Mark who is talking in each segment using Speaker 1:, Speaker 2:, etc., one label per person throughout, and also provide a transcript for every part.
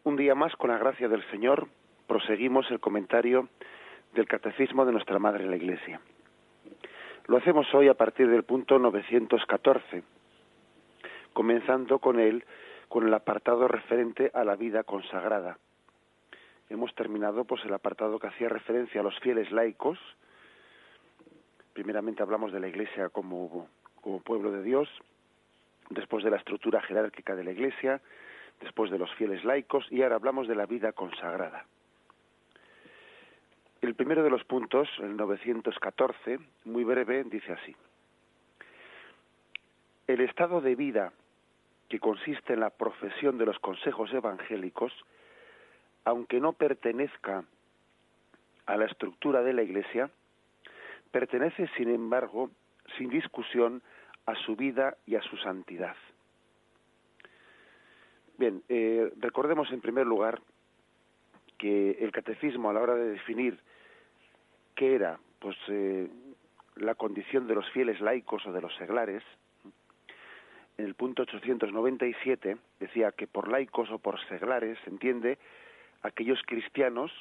Speaker 1: Un día más, con la gracia del Señor, proseguimos el comentario del Catecismo de nuestra Madre la Iglesia. Lo hacemos hoy a partir del punto 914, comenzando con el apartado referente a la vida consagrada. Hemos terminado el apartado que hacía referencia a los fieles laicos. Primeramente hablamos de la Iglesia como pueblo de Dios, después de la estructura jerárquica de la Iglesia, después de los fieles laicos, y ahora hablamos de la vida consagrada. El primero de los puntos, el 914, muy breve, dice así: el estado de vida que consiste en la profesión de los consejos evangélicos, aunque no pertenezca a la estructura de la Iglesia, pertenece, sin embargo, sin discusión, a su vida y a su santidad. Bien, recordemos en primer lugar que el catecismo, a la hora de definir qué era la condición de los fieles laicos o de los seglares, en el punto 897 decía que por laicos o por seglares se entiende aquellos cristianos,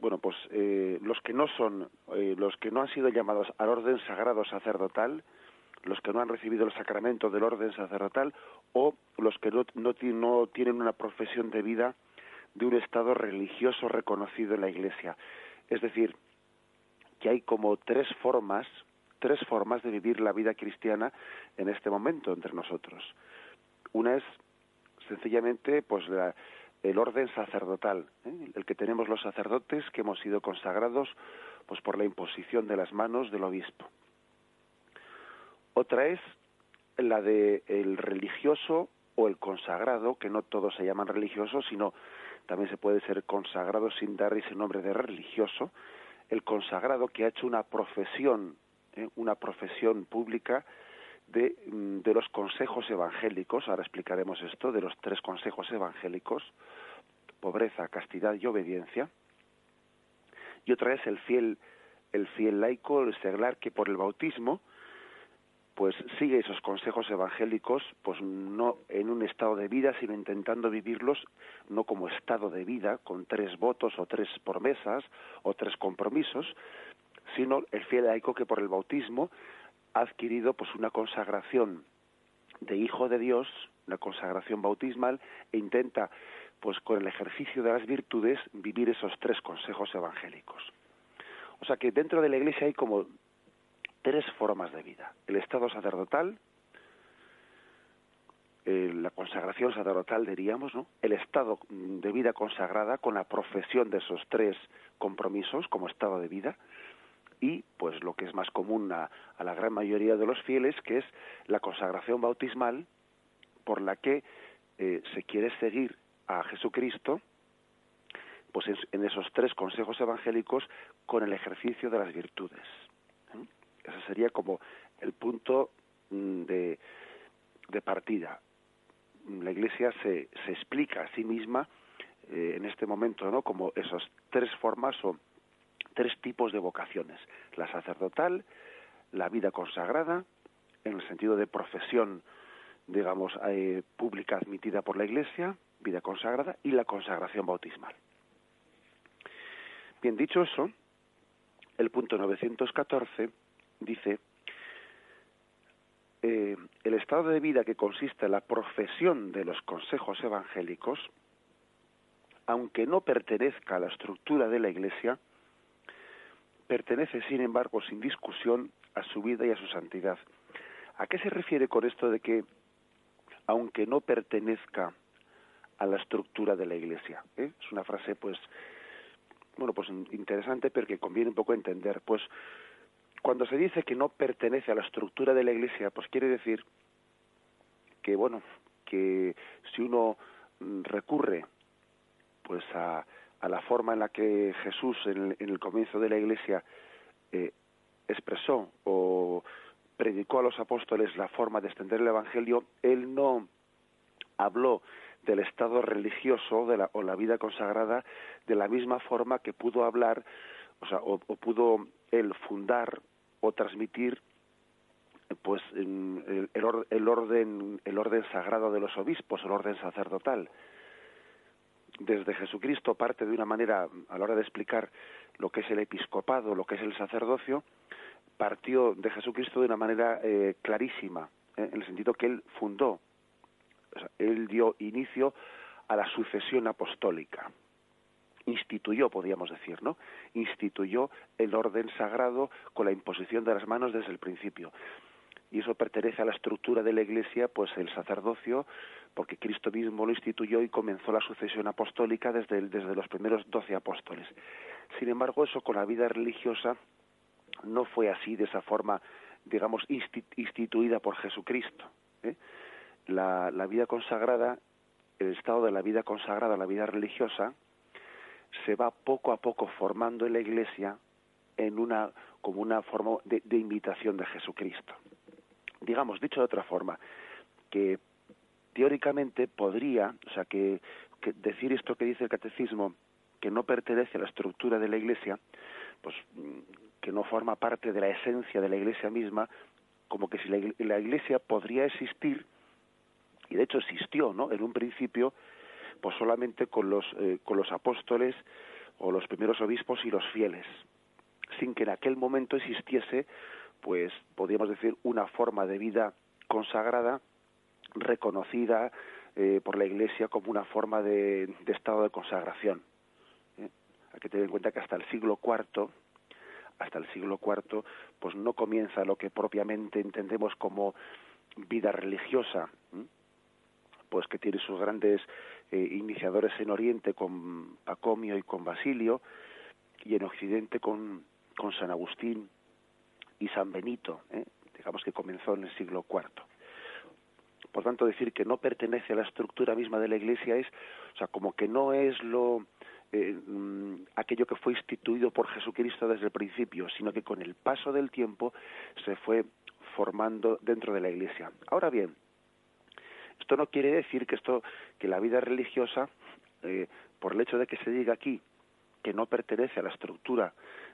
Speaker 1: los que no han sido llamados al orden sagrado sacerdotal, los que no han recibido el sacramento del orden sacerdotal, o los que no tienen una profesión de vida de un estado religioso reconocido en la Iglesia. Es decir, que hay como tres formas de vivir la vida cristiana en este momento entre nosotros. Una es sencillamente el orden sacerdotal, el que tenemos los sacerdotes que hemos sido consagrados por la imposición de las manos del obispo. Otra es la de el religioso o el consagrado, que no todos se llaman religiosos, sino también se puede ser consagrado sin dar ese nombre de religioso, el consagrado que ha hecho una profesión pública de los consejos evangélicos. Ahora explicaremos esto, de los tres consejos evangélicos: pobreza, castidad y obediencia. Y otra es el fiel laico, el seglar, que por el bautismo sigue esos consejos evangélicos, no en un estado de vida, sino intentando vivirlos no como estado de vida, con 3 votos o 3 promesas o 3 compromisos, sino el fiel laico que por el bautismo ha adquirido una consagración de hijo de Dios, una consagración bautismal, e intenta con el ejercicio de las virtudes vivir esos 3 consejos evangélicos. O sea que dentro de la Iglesia hay como 3 formas de vida: el estado sacerdotal, la consagración sacerdotal, diríamos, ¿no?, el estado de vida consagrada con la profesión de esos 3 compromisos como estado de vida, y lo que es más común a la gran mayoría de los fieles, que es la consagración bautismal, por la que se quiere seguir a Jesucristo en esos 3 consejos evangélicos con el ejercicio de las virtudes. Ese sería como el punto de partida. La Iglesia se explica a sí misma en este momento, ¿no?, como esas 3 formas o 3 tipos de vocaciones: la sacerdotal, la vida consagrada, en el sentido de profesión, pública admitida por la Iglesia, vida consagrada, y la consagración bautismal. Bien, dicho eso, el punto 914 dice: el estado de vida que consiste en la profesión de los consejos evangélicos, aunque no pertenezca a la estructura de la Iglesia, pertenece, sin embargo, sin discusión, a su vida y a su santidad. ¿A qué se refiere con esto de que aunque no pertenezca a la estructura de la Iglesia? Es una frase interesante, pero que conviene un poco entender. Cuando se dice que no pertenece a la estructura de la Iglesia, quiere decir que si uno recurre a la forma en la que Jesús en el comienzo de la Iglesia expresó o predicó a los apóstoles la forma de extender el Evangelio, él no habló del estado religioso o la vida consagrada de la misma forma que pudo hablar, o pudo él fundar o transmitir el orden sagrado de los obispos, el orden sacerdotal. desde Jesucristo parte de una manera, a la hora de explicar lo que es el episcopado, lo que es el sacerdocio, partió de Jesucristo de una manera clarísima, en el sentido que él fundó, o sea, él dio inicio a la sucesión apostólica. Instituyó, podríamos decir, ¿no? Instituyó el orden sagrado con la imposición de las manos desde el principio. Y eso pertenece a la estructura de la Iglesia, pues el sacerdocio, porque Cristo mismo lo instituyó y comenzó la sucesión apostólica desde los primeros 12 apóstoles. Sin embargo, eso con la vida religiosa no fue así, de esa forma, digamos, instituida por Jesucristo, ¿eh? La vida consagrada, el estado de la vida consagrada, la vida religiosa, se va poco a poco formando en la Iglesia como una forma de imitación de Jesucristo. Digamos, dicho de otra forma, que teóricamente podría, o sea, que decir esto que dice el catecismo, que no pertenece a la estructura de la Iglesia, pues que no forma parte de la esencia de la Iglesia misma, como que si la Iglesia podría existir, y de hecho existió, ¿no?, en un principio, pues solamente con los apóstoles o los primeros obispos y los fieles, sin que en aquel momento existiese, pues podríamos decir, una forma de vida consagrada, reconocida por la Iglesia como una forma de estado de consagración. Hay que tener en cuenta que hasta el siglo IV, pues no comienza lo que propiamente entendemos como vida religiosa, pues que tiene sus grandes iniciadores en Oriente con Pacomio y con Basilio, y en Occidente con San Agustín y San Benito, digamos que comenzó en el siglo IV. Por tanto, decir que no pertenece a la estructura misma de la Iglesia es, o sea, como que no es aquello que fue instituido por Jesucristo desde el principio, sino que con el paso del tiempo se fue formando dentro de la Iglesia. Ahora bien, esto no quiere decir que la vida religiosa, por el hecho de que se diga aquí que no pertenece a la estructura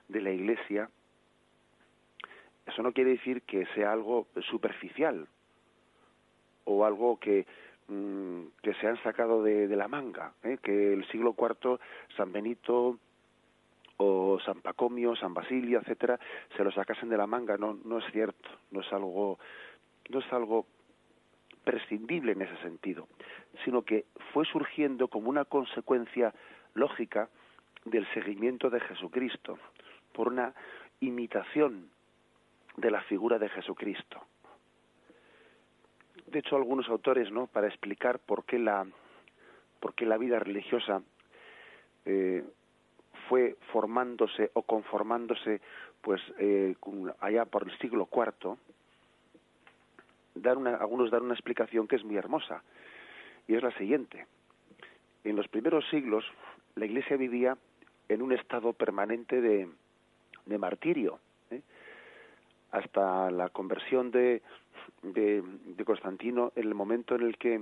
Speaker 1: de la Iglesia, eso no quiere decir que sea algo superficial o algo que se han sacado de la manga, que el siglo IV San Benito o San Pacomio, San Basilio, etcétera, se lo sacasen de la manga. No es cierto, no es algo prescindible en ese sentido, sino que fue surgiendo como una consecuencia lógica del seguimiento de Jesucristo, por una imitación de la figura de Jesucristo. De hecho, algunos autores, ¿no?, para explicar por qué la vida religiosa fue formándose o conformándose, pues allá por el siglo IV, algunos dan una explicación que es muy hermosa, y es la siguiente. En los primeros siglos, la Iglesia vivía en un estado permanente de martirio, hasta la conversión de Constantino, en el momento en el que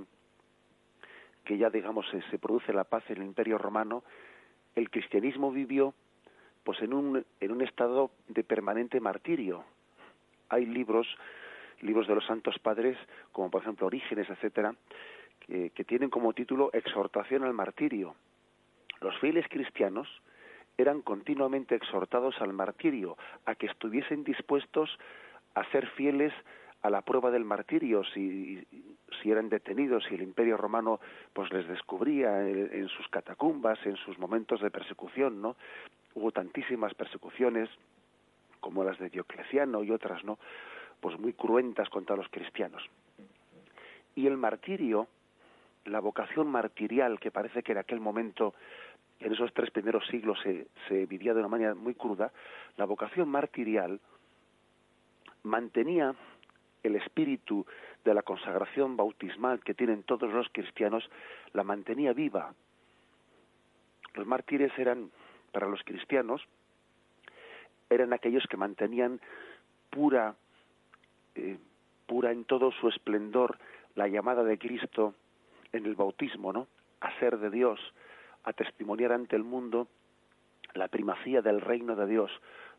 Speaker 1: ya, digamos, se produce la paz en el Imperio Romano. El cristianismo vivió pues en un estado de permanente martirio. Hay libros de los santos padres, como por ejemplo Orígenes, etcétera, que tienen como título Exhortación al martirio. Los fieles cristianos eran continuamente exhortados al martirio, a que estuviesen dispuestos a ser fieles a la prueba del martirio, si eran detenidos, si el Imperio Romano pues les descubría en sus catacumbas, en sus momentos de persecución, ¿no? Hubo tantísimas persecuciones como las de Diocleciano y otras, ¿no?, pues muy cruentas contra los cristianos. Y el martirio, la vocación martirial, que parece que en aquel momento, en esos 3 primeros siglos, se vivía de una manera muy cruda, la vocación martirial mantenía el espíritu de la consagración bautismal que tienen todos los cristianos, la mantenía viva. Los mártires para los cristianos, eran aquellos que mantenían pura en todo su esplendor la llamada de Cristo en el bautismo, ¿no?, a ser de Dios, a testimoniar ante el mundo la primacía del reino de Dios.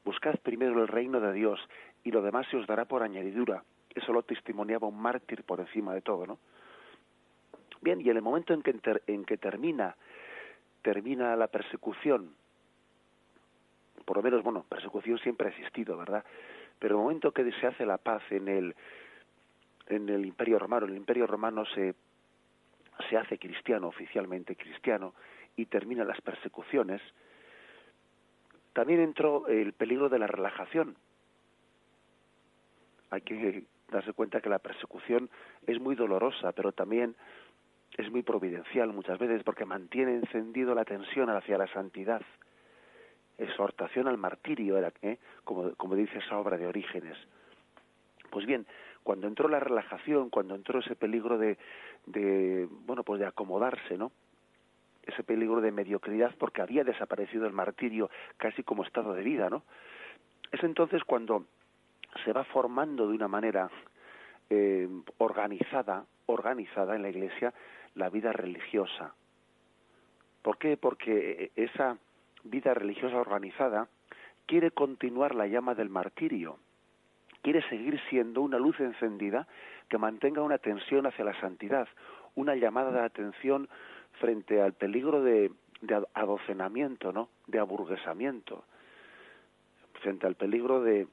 Speaker 1: Buscad primero el reino de Dios y lo demás se os dará por añadidura. Eso lo testimoniaba un mártir por encima de todo, ¿no? Bien, y en el momento en que termina termina la persecución, por lo menos, bueno, persecución siempre ha existido, ¿verdad? Pero el momento que se hace la paz en el Imperio Romano, el Imperio Romano se hace cristiano, oficialmente cristiano, y terminan las persecuciones, también entró el peligro de la relajación. Hay que darse cuenta que la persecución es muy dolorosa, pero también es muy providencial muchas veces, porque mantiene encendido la tensión hacia la santidad. Exhortación al martirio, como dice esa obra de Orígenes. Pues bien, cuando entró la relajación, cuando entró ese peligro de acomodarse, ¿no? Ese peligro de mediocridad, porque había desaparecido el martirio casi como estado de vida, ¿no? Es entonces cuando se va formando de una manera organizada en la Iglesia la vida religiosa. ¿Por qué? Porque esa vida religiosa organizada quiere continuar la llama del martirio, quiere seguir siendo una luz encendida que mantenga una tensión hacia la santidad, una llamada de atención frente al peligro de adocenamiento, ¿no? De aburguesamiento, frente al peligro de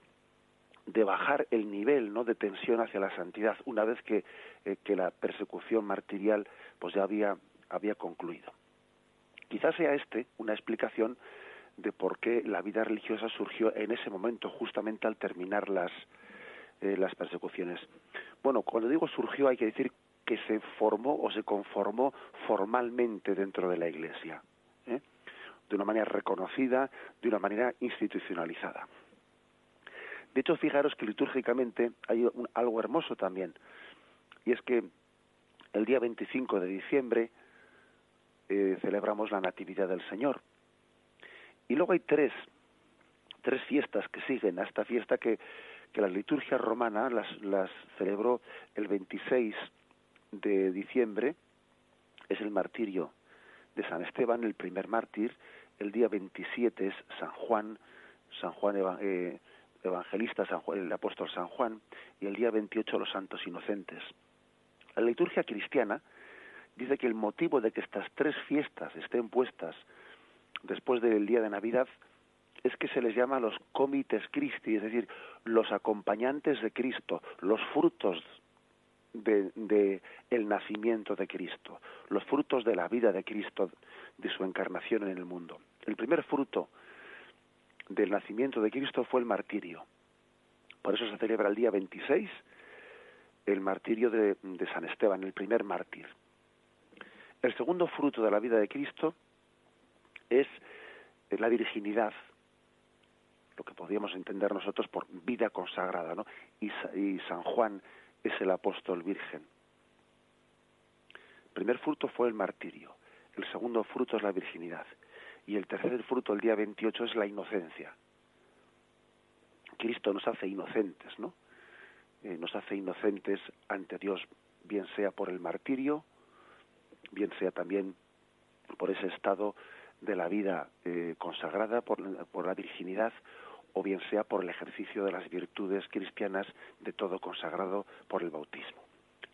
Speaker 1: bajar el nivel, ¿no? De tensión hacia la santidad, una vez que la persecución martirial pues ya había concluido. Quizás sea una explicación de por qué la vida religiosa surgió en ese momento, justamente al terminar las persecuciones. Bueno, cuando digo surgió hay que decir que se formó o se conformó formalmente dentro de la Iglesia, de una manera reconocida, de una manera institucionalizada. De hecho, fijaros que litúrgicamente hay algo hermoso también, y es que el día 25 de diciembre celebramos la Natividad del Señor. Y luego hay tres fiestas que siguen a esta fiesta que la liturgia romana las celebró el 26 de diciembre, es el martirio de San Esteban, el primer mártir. El día 27 es San Juan evangelista, el apóstol San Juan, y el día 28 los santos inocentes. La liturgia cristiana dice que el motivo de que estas tres fiestas estén puestas después del día de Navidad es que se les llama los comites Christi, es decir, los acompañantes de Cristo, los frutos de el nacimiento de Cristo, los frutos de la vida de Cristo, de su encarnación en el mundo. El primer fruto del nacimiento de Cristo fue el martirio. Por eso se celebra el día 26 el martirio de San Esteban, el primer mártir. El segundo fruto de la vida de Cristo es la virginidad, lo que podríamos entender nosotros por vida consagrada, ¿no? Y San Juan es el apóstol virgen. El primer fruto fue el martirio, el segundo fruto es la virginidad, y el tercer fruto, el día 28, es la inocencia. Cristo nos hace inocentes, ¿no? Nos hace inocentes ante Dios, bien sea por el martirio, bien sea también por ese estado de la vida consagrada, por la virginidad, o bien sea por el ejercicio de las virtudes cristianas de todo consagrado por el bautismo.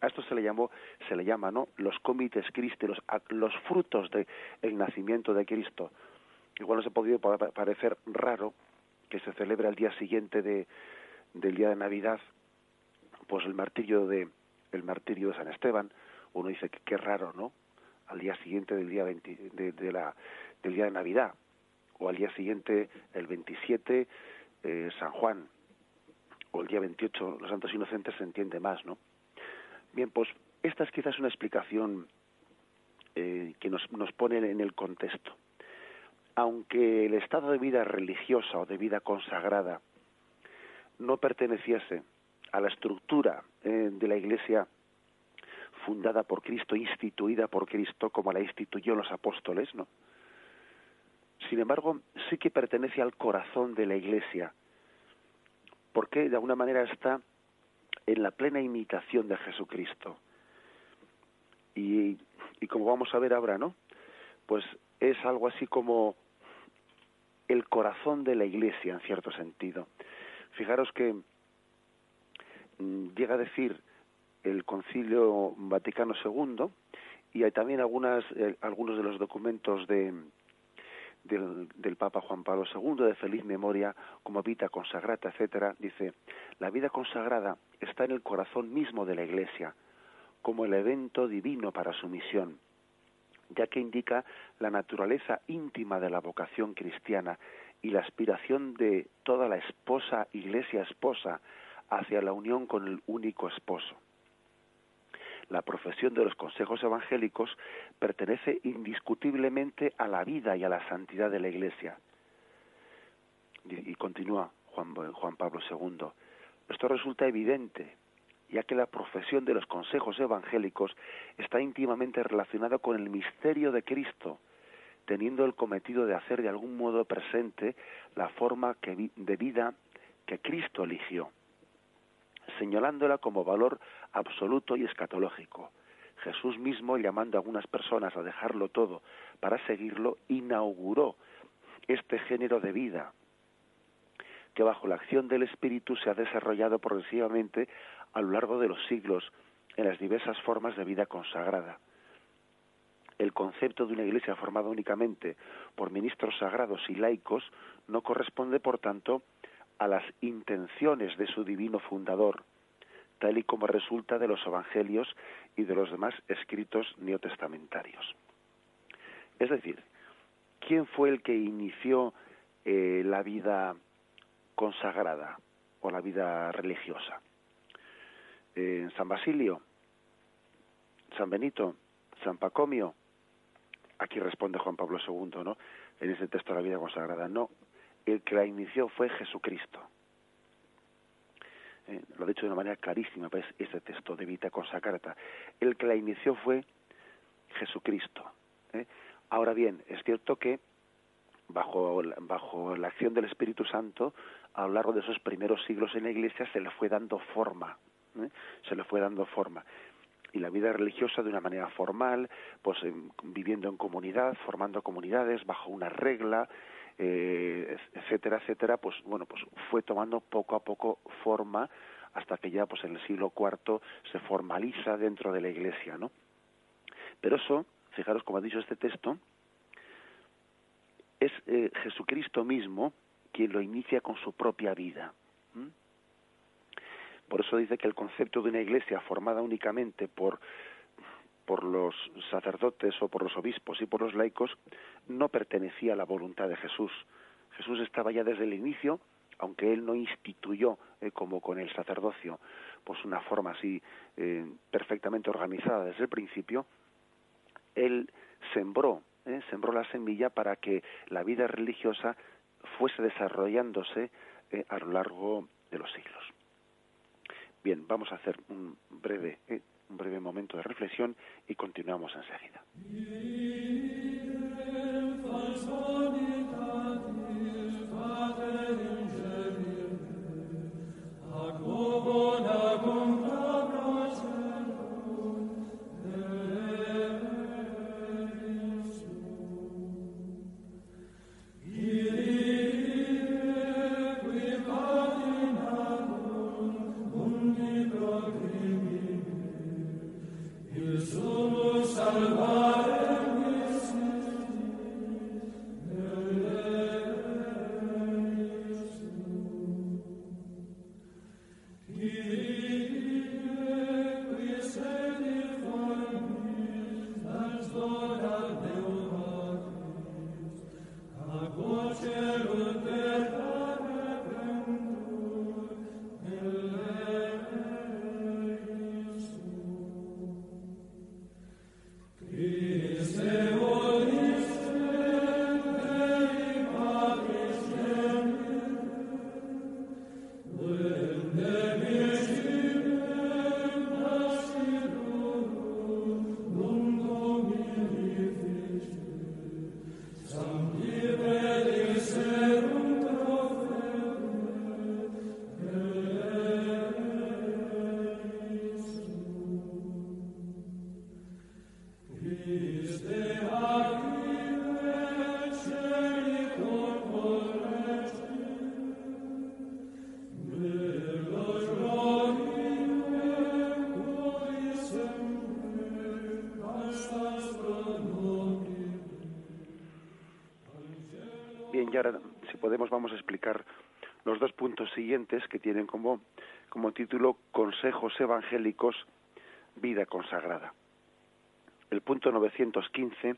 Speaker 1: A esto se le llama, ¿no?, los comites Christi, los frutos del nacimiento de Cristo. Igual nos ha podido parecer raro que se celebre al día siguiente del día de Navidad, pues el martirio de San Esteban. Uno dice que qué raro, ¿no?, al día siguiente del día del día de Navidad, o al día siguiente, el 27, San Juan, o el día 28, los santos inocentes, se entiende más, ¿no? Bien, pues esta es quizás una explicación que nos pone en el contexto. Aunque el estado de vida religiosa o de vida consagrada no perteneciese a la estructura de la Iglesia fundada por Cristo, instituida por Cristo, como la instituyó los apóstoles, ¿no? Sin embargo, sí que pertenece al corazón de la Iglesia, porque de alguna manera está en la plena imitación de Jesucristo. Y como vamos a ver ahora, ¿no?, pues es algo así como el corazón de la Iglesia, en cierto sentido. Fijaros que llega a decir el Concilio Vaticano II, Y hay también algunos de los documentos del Papa Juan Pablo II, de feliz memoria, como Vita Consagrata, etcétera, dice: la vida consagrada está en el corazón mismo de la Iglesia, como el evento divino para su misión, ya que indica la naturaleza íntima de la vocación cristiana y la aspiración de toda la Iglesia esposa, hacia la unión con el único esposo. La profesión de los consejos evangélicos pertenece indiscutiblemente a la vida y a la santidad de la Iglesia. Y continúa Juan Pablo II. Esto resulta evidente, ya que la profesión de los consejos evangélicos está íntimamente relacionada con el misterio de Cristo, teniendo el cometido de hacer de algún modo presente la forma de vida que Cristo eligió, señalándola como valor absoluto y escatológico. Jesús mismo, llamando a algunas personas a dejarlo todo para seguirlo, inauguró este género de vida, que bajo la acción del Espíritu se ha desarrollado progresivamente a lo largo de los siglos en las diversas formas de vida consagrada. El concepto de una Iglesia formada únicamente por ministros sagrados y laicos no corresponde, por tanto, a las intenciones de su divino fundador, tal y como resulta de los evangelios y de los demás escritos neotestamentarios. Es decir, ¿quién fue el que inició la vida consagrada o la vida religiosa? San Basilio, San Benito, San Pacomio. Aquí responde Juan Pablo II, ¿no?, en ese texto de la vida consagrada. No, el que la inició fue Jesucristo. Lo ha dicho de una manera clarísima, pues, este texto de Vita Consagrata. El que la inició fue Jesucristo. Ahora bien, es cierto que bajo la acción del Espíritu Santo, a lo largo de esos primeros siglos en la Iglesia se le fue dando forma, y la vida religiosa de una manera formal, pues viviendo en comunidad, formando comunidades bajo una regla, etcétera, etcétera, pues bueno, pues fue tomando poco a poco forma hasta que ya, pues en el siglo IV se formaliza dentro de la Iglesia, ¿no? Pero eso, fijaros como ha dicho este texto, es Jesucristo mismo quien lo inicia con su propia vida. Por eso dice que el concepto de una Iglesia formada únicamente por los sacerdotes o por los obispos y por los laicos no pertenecía a la voluntad de Jesús. Jesús estaba ya desde el inicio, aunque él no instituyó, como con el sacerdocio, pues una forma así perfectamente organizada desde el principio. Él sembró la semilla para que la vida religiosa fuese desarrollándose a lo largo de los siglos. Bien, vamos a hacer un breve momento de reflexión y continuamos enseguida.
Speaker 2: Salvare
Speaker 1: bien, y ahora, si podemos, vamos a explicar los dos puntos siguientes que tienen como título Consejos evangélicos, vida consagrada. El punto 915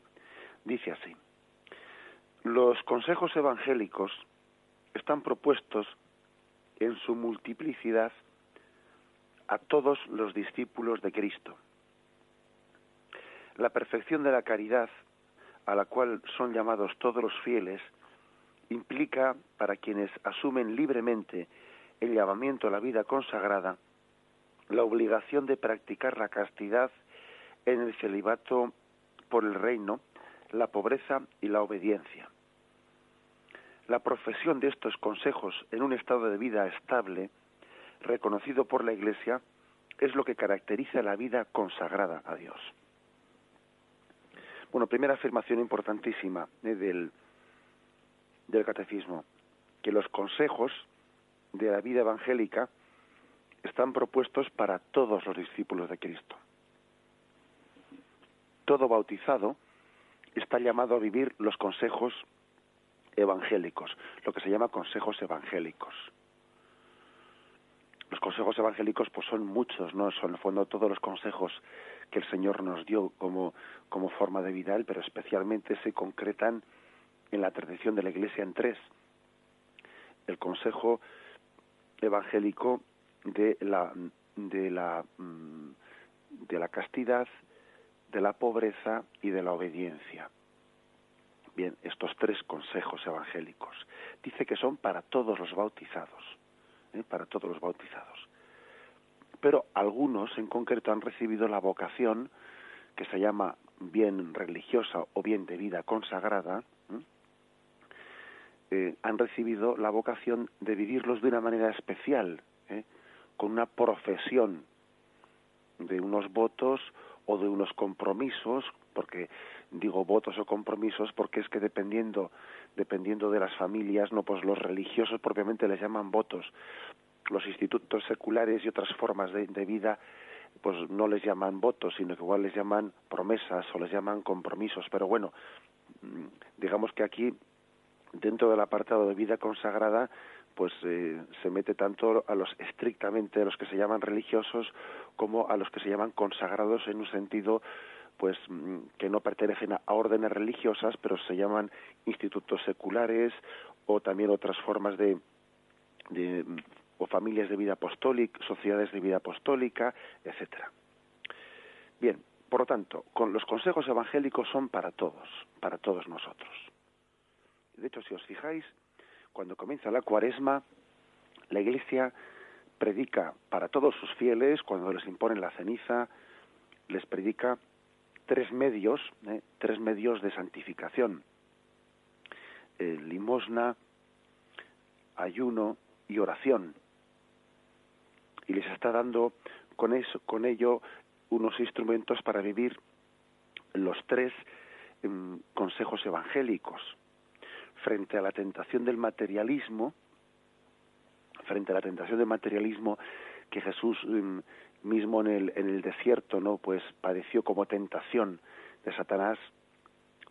Speaker 1: dice así: los consejos evangélicos están propuestos en su multiplicidad a todos los discípulos de Cristo. La perfección de la caridad, a la cual son llamados todos los fieles, implica, para quienes asumen libremente el llamamiento a la vida consagrada, la obligación de practicar la castidad en el celibato por el reino, la pobreza y la obediencia. La profesión de estos consejos en un estado de vida estable, reconocido por la Iglesia, es lo que caracteriza la vida consagrada a Dios. Bueno, primera afirmación importantísima del catecismo, que los consejos de la vida evangélica están propuestos para todos los discípulos de Cristo. Todo bautizado está llamado a vivir los consejos evangélicos, lo que se llama consejos evangélicos. Los consejos evangélicos pues son muchos, ¿no? Son en el fondo todos los consejos que el Señor nos dio como forma de vida, pero especialmente se concretan en la tradición de la Iglesia en tres: el consejo evangélico de la castidad, de la pobreza y de la obediencia. Bien, estos tres consejos evangélicos dice que son para todos los bautizados, para todos los bautizados. Pero algunos en concreto han recibido la vocación que se llama bien religiosa o bien de vida consagrada. Han recibido la vocación de vivirlos de una manera especial, con una profesión de unos votos o de unos compromisos, porque digo votos o compromisos porque es que dependiendo de las familias, no, pues los religiosos propiamente les llaman votos, los institutos seculares y otras formas de vida pues no les llaman votos, sino que igual les llaman promesas o les llaman compromisos. Pero bueno, digamos que aquí, dentro del apartado de vida consagrada, pues se mete tanto a los estrictamente a los que se llaman religiosos como a los que se llaman consagrados, en un sentido pues que no pertenecen a órdenes religiosas, pero se llaman institutos seculares, o también otras formas o familias de vida apostólica, sociedades de vida apostólica, etcétera. Bien, por lo tanto, los consejos evangélicos son para todos nosotros. De hecho, si os fijáis, cuando comienza la Cuaresma, la Iglesia predica para todos sus fieles, cuando les imponen la ceniza, les predica tres medios de santificación: limosna, ayuno y oración. Y les está dando con ello unos instrumentos para vivir los tres consejos evangélicos. Frente a la tentación del materialismo, que Jesús mismo en el desierto, ¿no?, pues padeció como tentación de Satanás,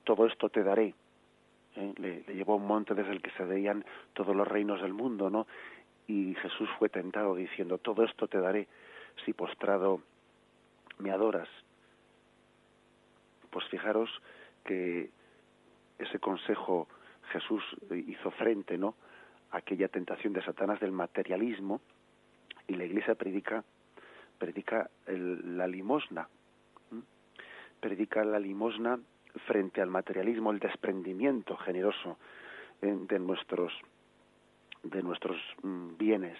Speaker 1: todo esto te daré. Le llevó a un monte desde el que se veían todos los reinos del mundo, ¿no? Y Jesús fue tentado diciendo: todo esto te daré si postrado me adoras. Pues fijaros que ese consejo Jesús hizo frente, ¿no?, a aquella tentación de Satanás del materialismo, y la Iglesia predica la limosna. Predica la limosna frente al materialismo, el desprendimiento generoso de nuestros bienes.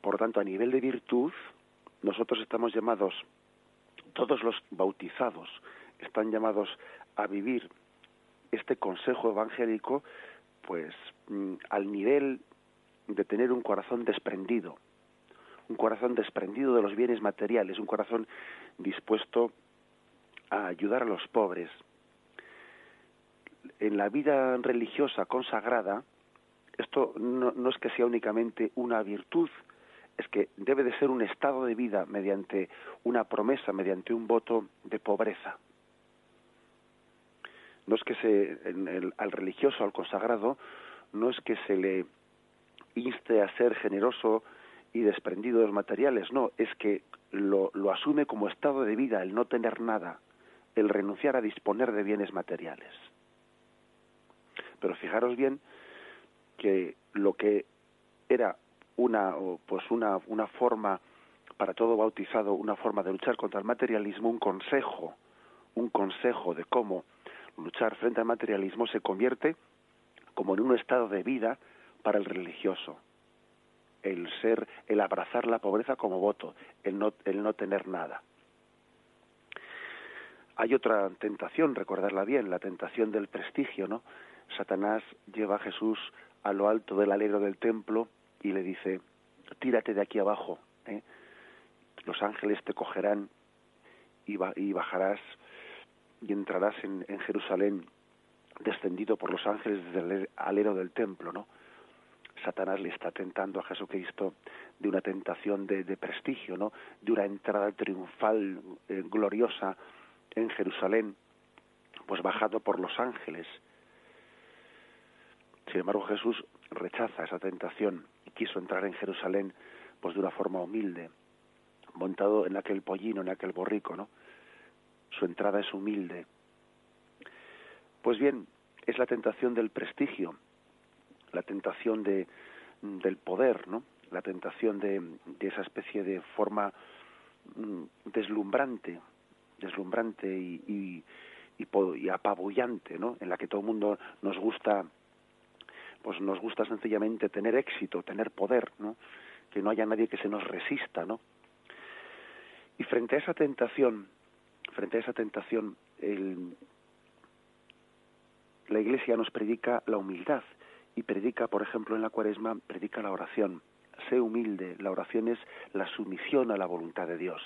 Speaker 1: Por tanto, a nivel de virtud, nosotros estamos llamados, todos los bautizados están llamados a vivir este consejo evangélico, pues al nivel de tener un corazón desprendido de los bienes materiales, un corazón dispuesto a ayudar a los pobres. En la vida religiosa consagrada, esto no es que sea únicamente una virtud, es que debe de ser un estado de vida mediante una promesa, mediante un voto de pobreza. No es que al religioso, al consagrado, no es que se le inste a ser generoso y desprendido de los materiales, no, es que lo asume como estado de vida, el no tener nada, el renunciar a disponer de bienes materiales. Pero fijaros bien que lo que era una forma para todo bautizado, una forma de luchar contra el materialismo, un consejo de cómo luchar frente al materialismo, se convierte como en un estado de vida para el religioso. El abrazar la pobreza como voto, el no tener nada. Hay otra tentación, recordarla bien, la tentación del prestigio, ¿no? Satanás lleva a Jesús a lo alto del alero del templo y le dice: tírate de aquí abajo, los ángeles te cogerán y bajarás y entrarás en Jerusalén descendido por los ángeles desde el alero del templo, ¿no? Satanás le está tentando a Jesucristo de una tentación de prestigio, ¿no? De una entrada triunfal, gloriosa en Jerusalén, pues bajado por los ángeles. Sin embargo, Jesús rechaza esa tentación y quiso entrar en Jerusalén pues de una forma humilde, montado en aquel pollino, en aquel borrico, ¿no? Su entrada es humilde. Pues bien, es la tentación del prestigio, la tentación del poder, ¿no? La tentación de esa especie de forma deslumbrante y apabullante, ¿no? En la que todo el mundo nos gusta sencillamente tener éxito, tener poder, ¿no? Que no haya nadie que se nos resista, ¿no? Y frente a esa tentación, la Iglesia nos predica la humildad y predica, por ejemplo, en la Cuaresma, predica la oración. Sé humilde, la oración es la sumisión a la voluntad de Dios.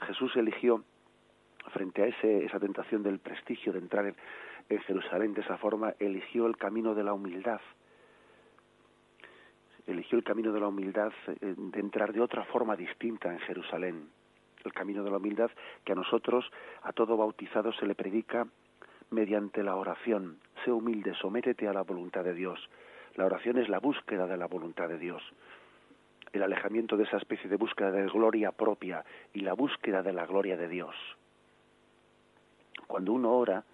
Speaker 1: Jesús eligió, frente a esa tentación del prestigio, de entrar en Jerusalén de esa forma, eligió el camino de la humildad. Eligió el camino de la humildad, de entrar de otra forma distinta en Jerusalén. El camino de la humildad que a nosotros, a todo bautizado, se le predica mediante la oración. Sé humilde, sométete a la voluntad de Dios. La oración es la búsqueda de la voluntad de Dios, el alejamiento de esa especie de búsqueda de gloria propia y la búsqueda de la gloria de Dios. Cuando uno ora,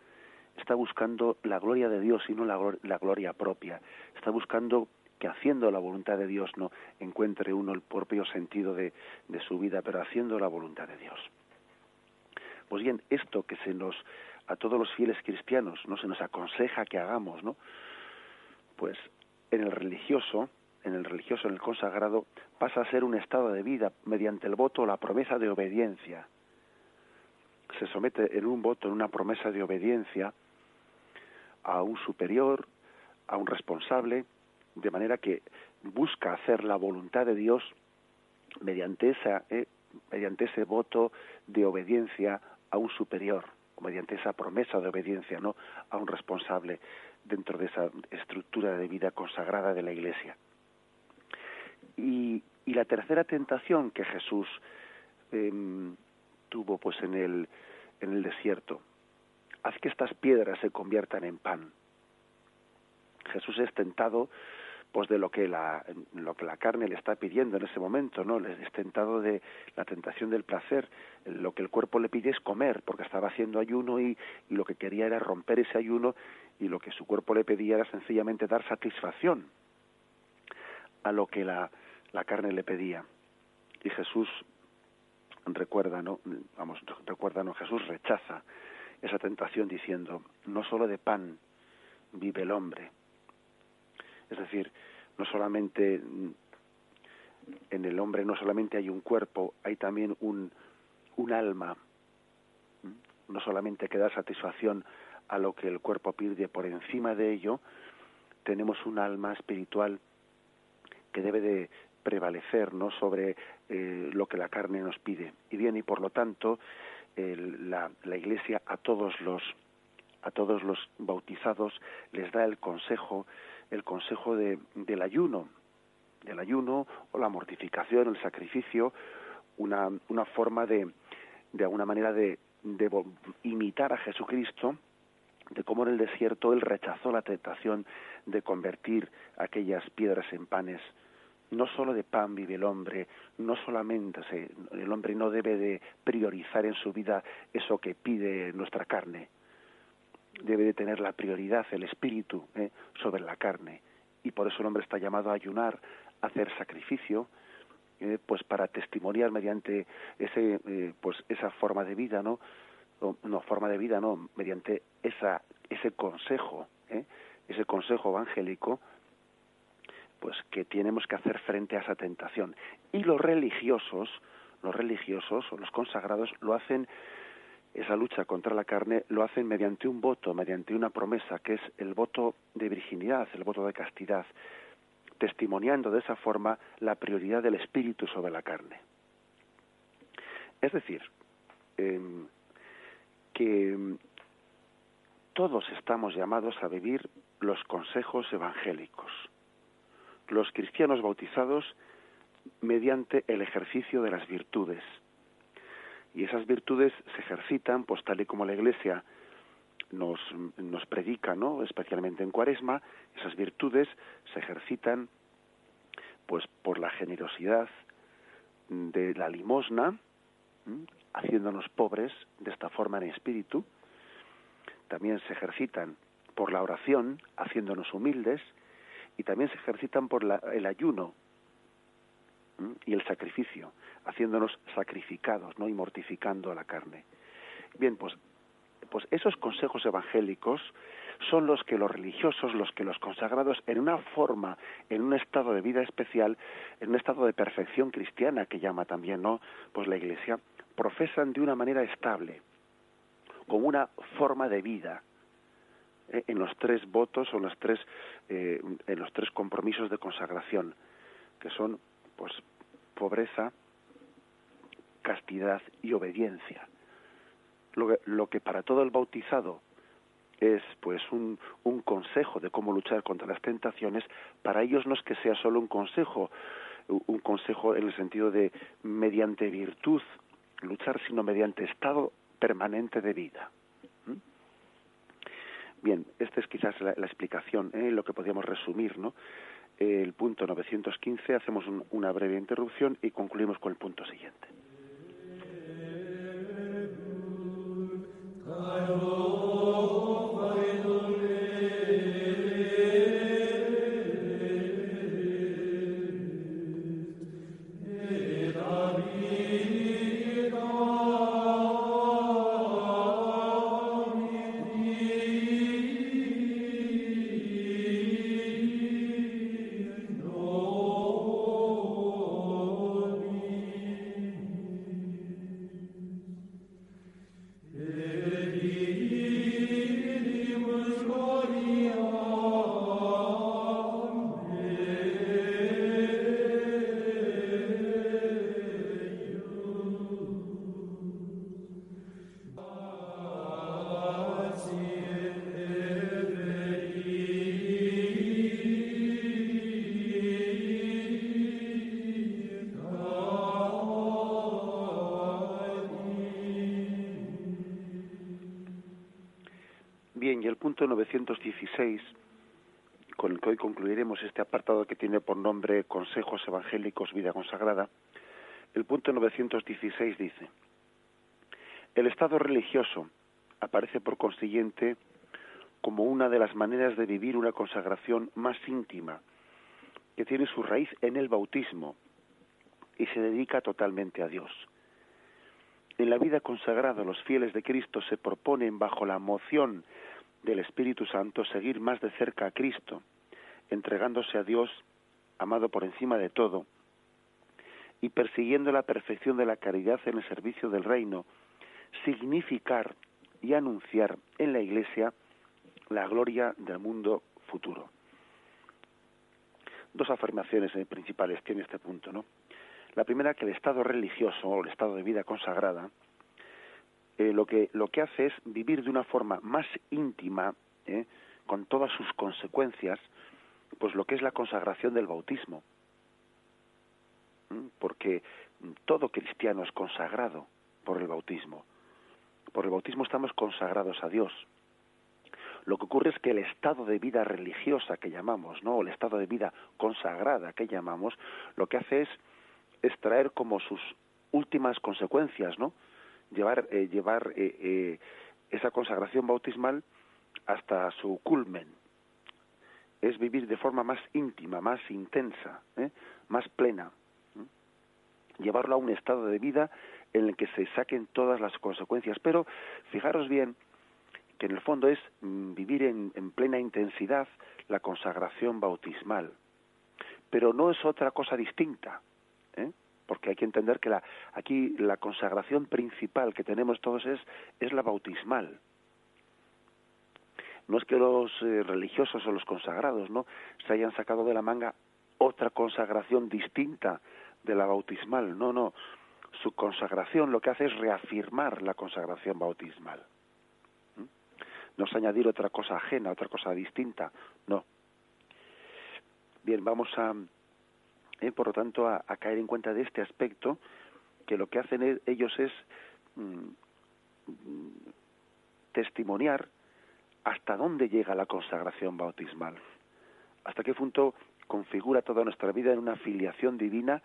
Speaker 1: está buscando la gloria de Dios y no la gloria propia. Está buscando que haciendo la voluntad de Dios no encuentre uno el propio sentido de su vida, pero haciendo la voluntad de Dios. Pues bien, esto que a todos los fieles cristianos no se nos aconseja que hagamos, ¿no? Pues en el religioso, en el consagrado, pasa a ser un estado de vida mediante el voto o la promesa de obediencia. Se somete en un voto, en una promesa de obediencia a un superior, a un responsable, de manera que busca hacer la voluntad de Dios mediante ese voto de obediencia a un superior, mediante esa promesa de obediencia, ¿no?, a un responsable dentro de esa estructura de vida consagrada de la Iglesia. Y la tercera tentación que Jesús tuvo pues en el desierto: haz que estas piedras se conviertan en pan. Jesús es tentado pues de lo que la carne le está pidiendo en ese momento, ¿no? Es tentado de la tentación del placer. Lo que el cuerpo le pide es comer, porque estaba haciendo ayuno y lo que quería era romper ese ayuno, y lo que su cuerpo le pedía era sencillamente dar satisfacción a lo que la carne le pedía. Y Jesús Jesús rechaza esa tentación diciendo: no solo de pan vive el hombre. Es decir, no solamente en el hombre no solamente hay un cuerpo, hay también un alma. No solamente hay que dar satisfacción a lo que el cuerpo pide, por encima de ello tenemos un alma espiritual que debe de prevalecer, ¿no?, sobre lo que la carne nos pide. Y bien, y por lo tanto la Iglesia a todos los bautizados les da el consejo del ayuno o la mortificación, el sacrificio, una forma de alguna manera de imitar a Jesucristo, de cómo en el desierto él rechazó la tentación de convertir aquellas piedras en panes. No solo de pan vive el hombre, no solamente el hombre no debe de priorizar en su vida eso que pide nuestra carne, debe de tener la prioridad el espíritu sobre la carne, y por eso el hombre está llamado a ayunar, a hacer sacrificio, pues para testimoniar mediante esa forma de vida, mediante ese consejo evangélico, pues que tenemos que hacer frente a esa tentación. Y los religiosos o los consagrados lo hacen, esa lucha contra la carne lo hacen mediante un voto, mediante una promesa, que es el voto de virginidad, el voto de castidad, testimoniando de esa forma la prioridad del espíritu sobre la carne. Es decir, que todos estamos llamados a vivir los consejos evangélicos. Los cristianos bautizados mediante el ejercicio de las virtudes. Y esas virtudes se ejercitan, pues tal y como la Iglesia nos predica, ¿no? Especialmente en Cuaresma, esas virtudes se ejercitan pues por la generosidad de la limosna, haciéndonos pobres de esta forma en espíritu. También se ejercitan por la oración, haciéndonos humildes, y también se ejercitan por el ayuno y el sacrificio, haciéndonos sacrificados, ¿no? Y mortificando a la carne. Bien, pues esos consejos evangélicos son los que los religiosos, los que los consagrados, en una forma, en un estado de vida especial, en un estado de perfección cristiana que llama también, ¿no? Pues la Iglesia, profesan de una manera estable, como una forma de vida, en los tres votos o en los tres compromisos de consagración, que son pues pobreza, castidad y obediencia. Lo que para todo el bautizado es pues un consejo de cómo luchar contra las tentaciones, para ellos no es que sea solo un consejo en el sentido de mediante virtud luchar, sino mediante estado permanente de vida. Bien, esta es quizás la explicación, lo que podríamos resumir, ¿no? El punto 915, hacemos una breve interrupción y concluimos con el punto siguiente. Bien, y el punto 916, con el que hoy concluiremos este apartado que tiene por nombre Consejos Evangélicos, Vida Consagrada, el punto 916 dice: el estado religioso aparece por consiguiente como una de las maneras de vivir una consagración más íntima, que tiene su raíz en el bautismo y se dedica totalmente a Dios. En la vida consagrada, los fieles de Cristo se proponen, bajo la moción del Espíritu Santo, seguir más de cerca a Cristo, entregándose a Dios, amado por encima de todo, y persiguiendo la perfección de la caridad en el servicio del reino, significar y anunciar en la Iglesia la gloria del mundo futuro. Dos afirmaciones principales tiene este punto, ¿no? La primera, que el estado religioso o el estado de vida consagrada lo que hace es vivir de una forma más íntima, con todas sus consecuencias, pues lo que es la consagración del bautismo. Porque todo cristiano es consagrado por el bautismo. Por el bautismo estamos consagrados a Dios. Lo que ocurre es que el estado de vida religiosa que llamamos, ¿no? O el estado de vida consagrada que llamamos, lo que hace es extraer como sus últimas consecuencias, ¿no? Llevar esa consagración bautismal hasta su culmen. Es vivir de forma más íntima, más intensa, más plena. Llevarlo a un estado de vida en el que se saquen todas las consecuencias. Pero fijaros bien que en el fondo es vivir en plena intensidad la consagración bautismal. Pero no es otra cosa distinta, porque hay que entender que aquí la consagración principal que tenemos todos es la bautismal. No es que los religiosos o los consagrados, ¿no?, se hayan sacado de la manga otra consagración distinta de la bautismal. No. Su consagración lo que hace es reafirmar la consagración bautismal. No es añadir otra cosa ajena, otra cosa distinta. No. Bien, vamos por lo tanto, a caer en cuenta de este aspecto, que lo que hacen ellos es testimoniar hasta dónde llega la consagración bautismal, hasta qué punto configura toda nuestra vida en una filiación divina,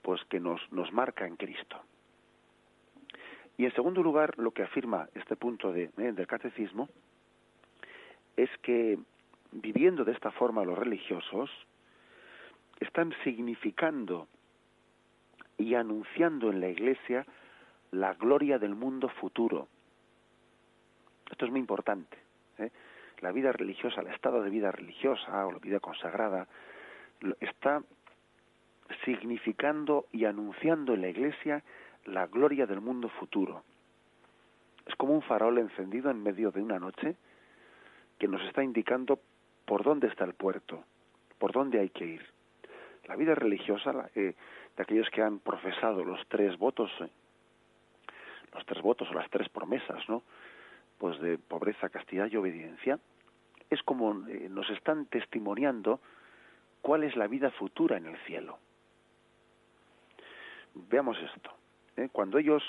Speaker 1: pues que nos marca en Cristo. Y en segundo lugar, lo que afirma este punto del catecismo es que viviendo de esta forma los religiosos están significando y anunciando en la Iglesia la gloria del mundo futuro. Esto es muy importante. La vida religiosa, el estado de vida religiosa o la vida consagrada, está significando y anunciando en la Iglesia la gloria del mundo futuro. Es como un farol encendido en medio de una noche que nos está indicando por dónde está el puerto, por dónde hay que ir. La vida religiosa de aquellos que han profesado los tres votos o las tres promesas, ¿no?, pues de pobreza, castidad y obediencia, es como nos están testimoniando cuál es la vida futura en el cielo. Veamos esto. Cuando ellos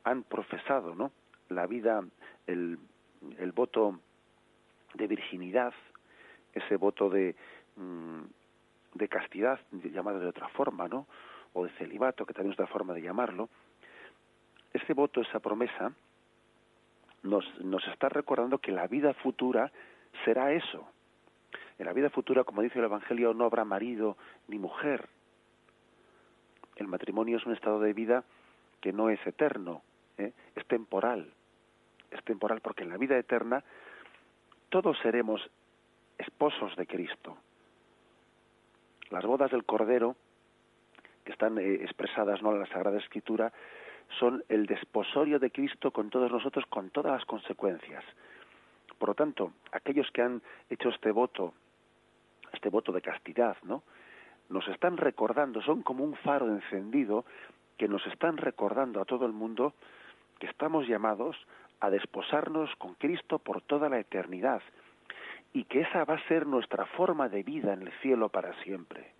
Speaker 1: han profesado, ¿no?, la vida, el voto de virginidad, ese voto de castidad, llamado de otra forma, ¿no?, o de celibato, que también es otra forma de llamarlo, ese voto, esa promesa, nos está recordando que la vida futura será eso. En la vida futura, como dice el Evangelio, no habrá marido ni mujer. El matrimonio es un estado de vida que no es eterno, es temporal. Es temporal porque en la vida eterna todos seremos esposos de Cristo. Las bodas del Cordero, que están expresadas, ¿no?, en la Sagrada Escritura, son el desposorio de Cristo con todos nosotros, con todas las consecuencias. Por lo tanto, aquellos que han hecho este voto de castidad, ¿no?, nos están recordando, son como un faro encendido que nos están recordando a todo el mundo que estamos llamados a desposarnos con Cristo por toda la eternidad y que esa va a ser nuestra forma de vida en el cielo para siempre.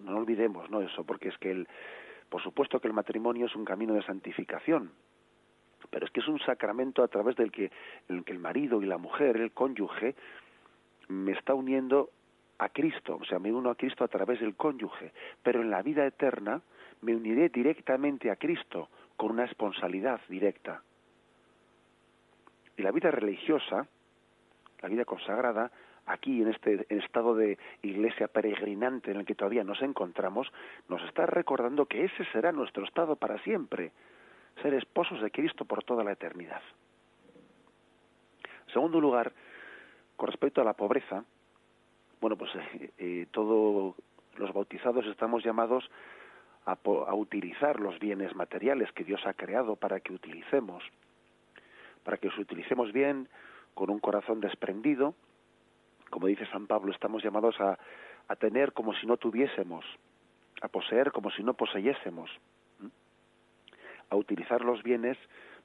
Speaker 1: No olvidemos, ¿no?, eso, porque es que por supuesto que el matrimonio es un camino de santificación, pero es que es un sacramento a través del que el marido y la mujer, el cónyuge, me está uniendo a Cristo, o sea, me uno a Cristo a través del cónyuge, pero en la vida eterna me uniré directamente a Cristo con una esponsalidad directa. Y la vida religiosa, la vida consagrada, aquí en este estado de iglesia peregrinante en el que todavía nos encontramos, nos está recordando que ese será nuestro estado para siempre, ser esposos de Cristo por toda la eternidad. En segundo lugar, con respecto a la pobreza, bueno, pues todos los bautizados estamos llamados a utilizar los bienes materiales que Dios ha creado para que los utilicemos bien, con un corazón desprendido. Como dice San Pablo, estamos llamados a tener como si no tuviésemos, a poseer como si no poseyésemos, a utilizar los bienes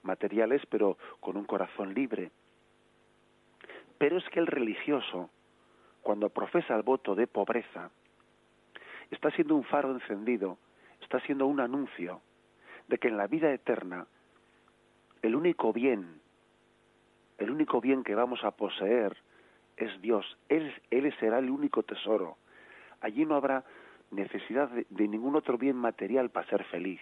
Speaker 1: materiales, pero con un corazón libre. Pero es que el religioso, cuando profesa el voto de pobreza, está siendo un faro encendido, está siendo un anuncio de que en la vida eterna el único bien que vamos a poseer es Dios. Él será el único tesoro. Allí no habrá necesidad de ningún otro bien material para ser feliz.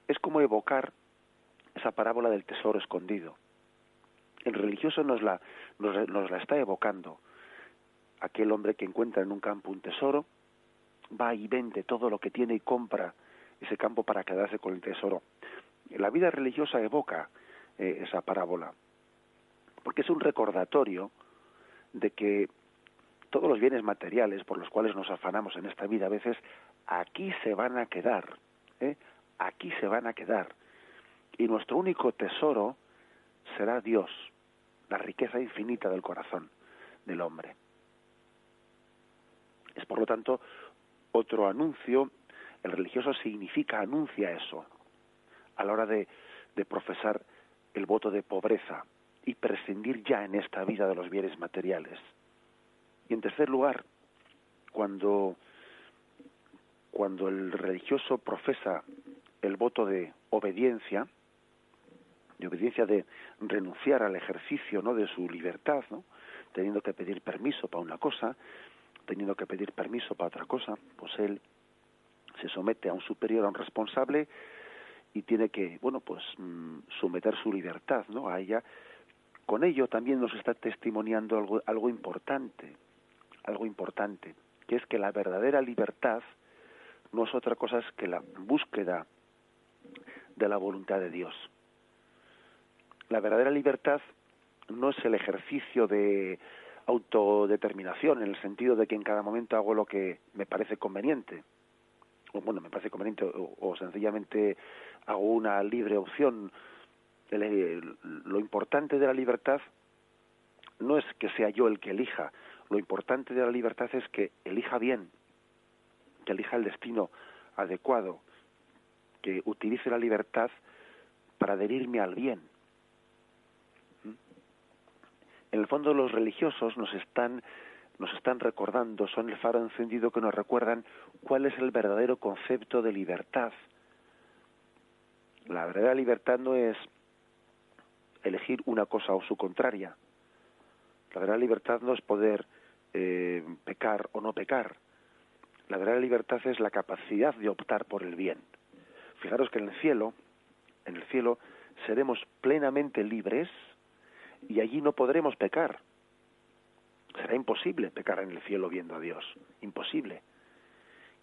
Speaker 1: Es como evocar esa parábola del tesoro escondido. El religioso nos la está evocando. Aquel hombre que encuentra en un campo un tesoro, va y vende todo lo que tiene y compra ese campo para quedarse con el tesoro. La vida religiosa evoca esa parábola, porque es un recordatorio de que todos los bienes materiales por los cuales nos afanamos en esta vida a veces aquí se van a quedar, aquí se van a quedar, y nuestro único tesoro será Dios, la riqueza infinita del corazón del hombre. Es por lo tanto otro anuncio. El religioso anuncia eso a la hora de profesar el voto de pobreza y prescindir ya en esta vida de los bienes materiales. Y en tercer lugar, cuando el religioso profesa el voto de obediencia de renunciar al ejercicio, ¿no?, de su libertad, ¿no?, teniendo que pedir permiso para una cosa, teniendo que pedir permiso para otra cosa, pues él se somete a un superior, a un responsable, y tiene que, someter su libertad, ¿no?, a ella. Con ello también nos está testimoniando algo importante, que es que la verdadera libertad no es otra cosa que la búsqueda de la voluntad de Dios. La verdadera libertad no es el ejercicio de autodeterminación, en el sentido de que en cada momento hago lo que me parece conveniente, o sencillamente hago una libre opción. Lo importante de la libertad no es que sea yo el que elija, lo importante de la libertad es que elija bien, que elija el destino adecuado, que utilice la libertad para adherirme al bien. En el fondo los religiosos nos están recordando, son el faro encendido que nos recuerdan cuál es el verdadero concepto de libertad. La verdadera libertad no es elegir una cosa o su contraria. La verdadera libertad no es poder pecar o no pecar. La verdadera libertad es la capacidad de optar por el bien. Fijaros que en el cielo seremos plenamente libres y allí no podremos pecar. Será imposible pecar en el cielo viendo a Dios, imposible.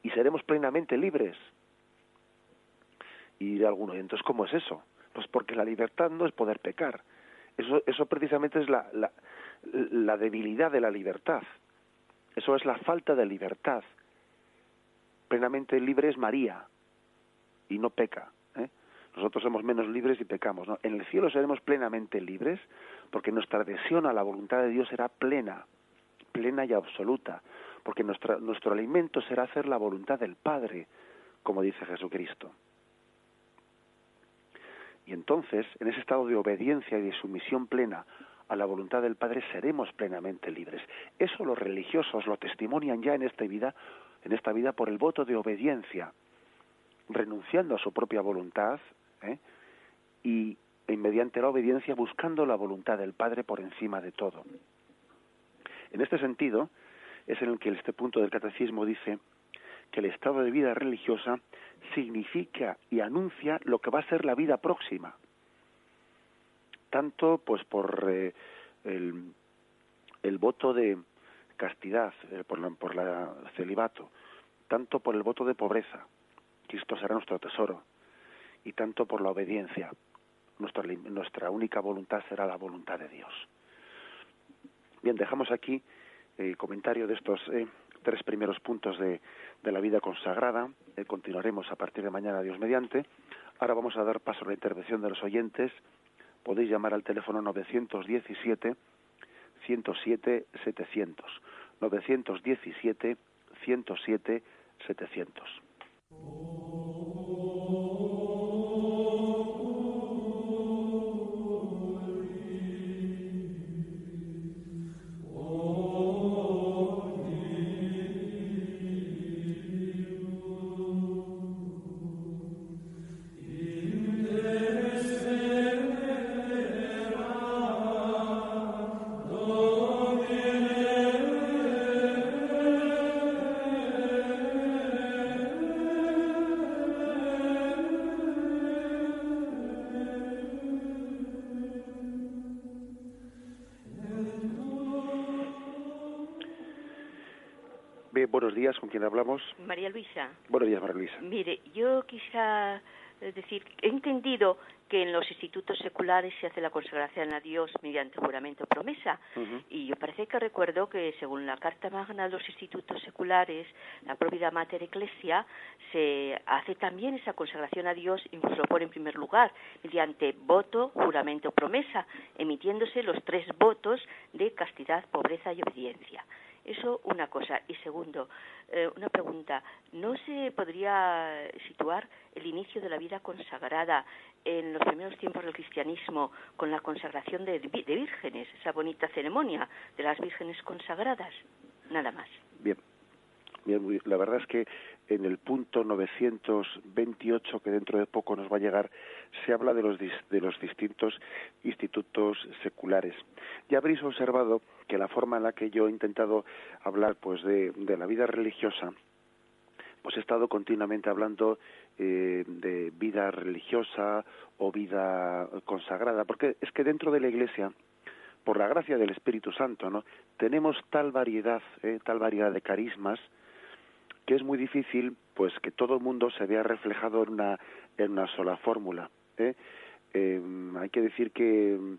Speaker 1: Y seremos plenamente libres. Y de alguno, ¿y entonces cómo es eso? Pues porque la libertad no es poder pecar. Eso precisamente es la debilidad de la libertad. Eso es la falta de libertad. Plenamente libre es María y no peca. Nosotros somos menos libres y pecamos, ¿no? En el cielo seremos plenamente libres porque nuestra adhesión a la voluntad de Dios será plena y absoluta, porque nuestro alimento será hacer la voluntad del Padre, como dice Jesucristo. Y entonces, en ese estado de obediencia y de sumisión plena a la voluntad del Padre, seremos plenamente libres. Eso los religiosos lo testimonian ya en esta vida por el voto de obediencia, renunciando a su propia voluntad, y mediante la obediencia buscando la voluntad del Padre por encima de todo. En este sentido, es en el que este punto del catecismo dice que el estado de vida religiosa significa y anuncia lo que va a ser la vida próxima, tanto pues por el voto de castidad, por la celibato, tanto por el voto de pobreza, Cristo será nuestro tesoro, y tanto por la obediencia, nuestra única voluntad será la voluntad de Dios. Bien, dejamos aquí el comentario de estos 3 primeros puntos de la vida consagrada. Continuaremos a partir de mañana, Dios mediante. Ahora vamos a dar paso a la intervención de los oyentes. Podéis llamar al teléfono 917 107 700. 917 107 700. Buenos días, ¿con quién hablamos?
Speaker 2: María Luisa.
Speaker 1: Buenos días, María Luisa.
Speaker 2: Mire, yo quisiera decir, he entendido que en los institutos seculares se hace la consagración a Dios mediante juramento o promesa. Y yo parece que recuerdo que según la Carta Magna de los institutos seculares, la Provida Mater Ecclesia, se hace también esa consagración a Dios, incluso lo pone en primer lugar, mediante voto, juramento o promesa, emitiéndose los 3 votos de castidad, pobreza y obediencia. Eso una cosa. Y segundo, una pregunta. ¿No se podría situar el inicio de la vida consagrada en los primeros tiempos del cristianismo con la consagración de vírgenes, esa bonita ceremonia de las vírgenes consagradas? Nada más.
Speaker 1: Bien. La verdad es que en el punto 928, que dentro de poco nos va a llegar, se habla de los distintos institutos seculares. Ya habréis observado que la forma en la que yo he intentado hablar pues de la vida religiosa, pues he estado continuamente hablando de vida religiosa o vida consagrada, porque es que dentro de la Iglesia, por la gracia del Espíritu Santo, ¿no?, tenemos tal variedad de carismas, que es muy difícil pues que todo el mundo se vea reflejado en una sola fórmula. Hay que decir que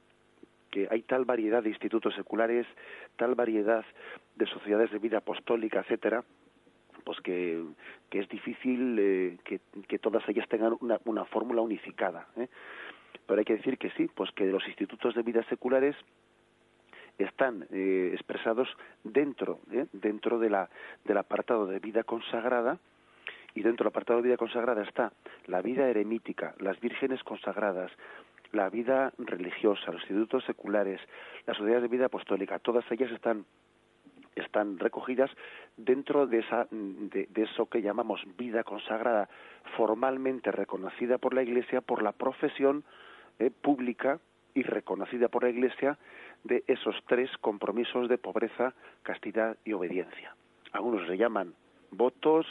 Speaker 1: hay tal variedad de institutos seculares, tal variedad de sociedades de vida apostólica, etcétera, pues que es difícil que todas ellas tengan una fórmula unificada. Pero hay que decir que sí, pues que los institutos de vida seculares están expresados dentro del apartado de vida consagrada, y dentro del apartado de vida consagrada está la vida eremítica, las vírgenes consagradas, la vida religiosa, los institutos seculares, las sociedades de vida apostólica. Todas ellas están recogidas dentro de eso que llamamos vida consagrada, formalmente reconocida por la Iglesia, por la profesión pública y reconocida por la Iglesia de esos 3 compromisos de pobreza, castidad y obediencia. Algunos le llaman votos,